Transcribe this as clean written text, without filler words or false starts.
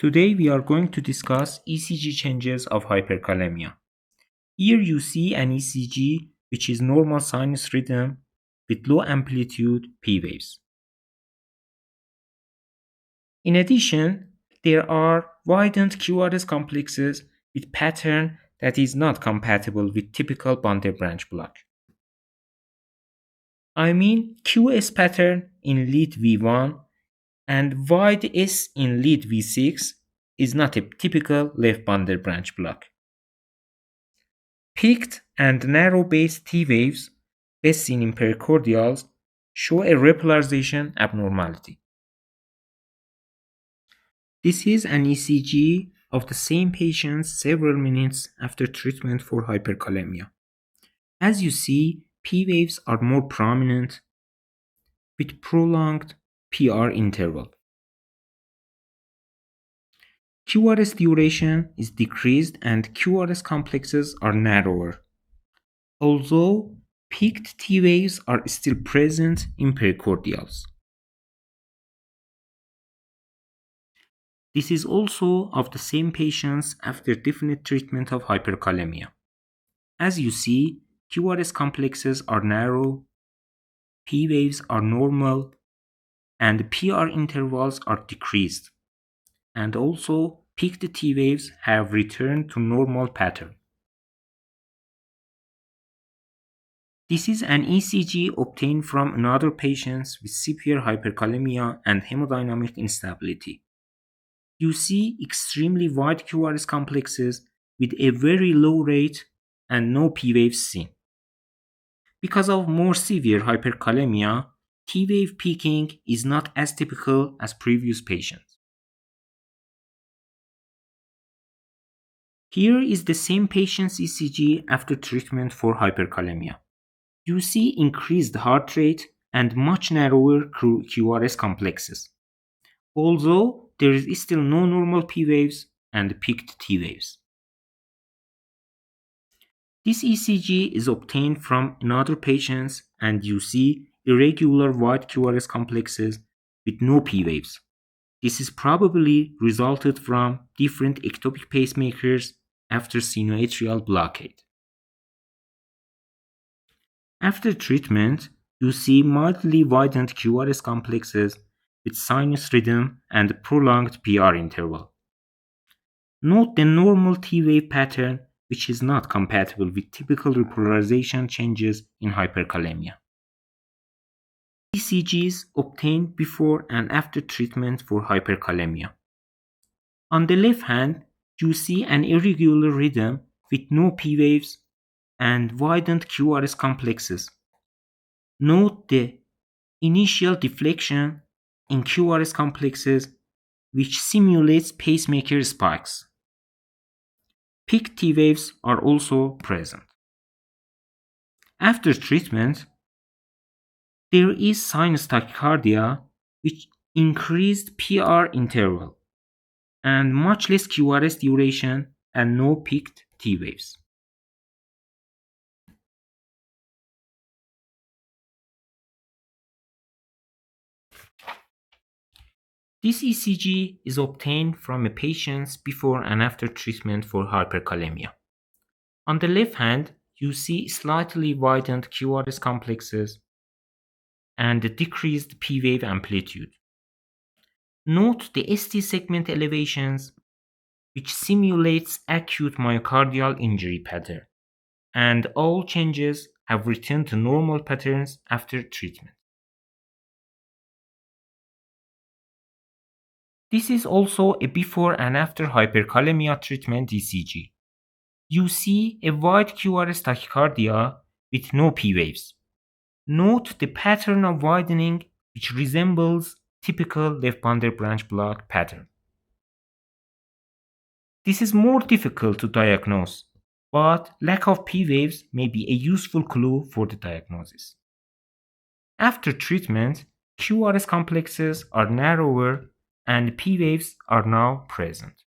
Today we are going to discuss ECG changes of hyperkalemia. Here you see an ECG which is normal sinus rhythm with low amplitude P waves. In addition, there are widened QRS complexes with pattern that is not compatible with typical bundle branch block. I mean QS pattern in lead V1 and wide S in lead V6 is not a typical left bundle branch block. Peaked and narrow-based T waves, best seen in pericardials, show a repolarization abnormality. This is an ECG of the same patient several minutes after treatment for hyperkalemia. As you see, P waves are more prominent with prolonged PR interval. QRS duration is decreased and QRS complexes are narrower, although peaked T waves are still present in pericardials. This is also of the same patients after definite treatment of hyperkalemia. As you see, QRS complexes are narrow, P waves are normal, and PR intervals are decreased. And also, peaked T waves have returned to normal pattern. This is an ECG obtained from another patients with severe hyperkalemia and hemodynamic instability. You see extremely wide QRS complexes with a very low rate and no P waves seen. Because of more severe hyperkalemia, T wave peaking is not as typical as previous patients. Here is the same patient's ECG after treatment for hyperkalemia. You see increased heart rate and much narrower QRS complexes, although there is still no normal P waves and peaked T waves. This ECG is obtained from another patients and you see irregular wide QRS complexes with no P waves. This is probably resulted from different ectopic pacemakers after sinoatrial blockade. After treatment, you see mildly widened QRS complexes with sinus rhythm and prolonged PR interval. Note the normal T wave pattern which is not compatible with typical repolarization changes in hyperkalemia. ECGs obtained before and after treatment for hyperkalemia. On the left hand, you see an irregular rhythm with no P waves and widened QRS complexes. Note the initial deflection in QRS complexes which simulates pacemaker spikes. Peak T waves are also present. After treatment, there is sinus tachycardia with increased PR interval and much less QRS duration and no peaked T waves. This ECG is obtained from a patient's before and after treatment for hyperkalemia. On the left hand, you see slightly widened QRS complexes and a decreased P wave amplitude. Note the ST segment elevations which simulates acute myocardial injury pattern, and all changes have returned to normal patterns after treatment. This is also a before and after hyperkalemia treatment ECG. You see a wide QRS tachycardia with no P waves. Note the pattern of widening which resembles typical left bundle branch block pattern. This is more difficult to diagnose, but lack of P waves may be a useful clue for the diagnosis. After treatment, QRS complexes are narrower and P waves are now present.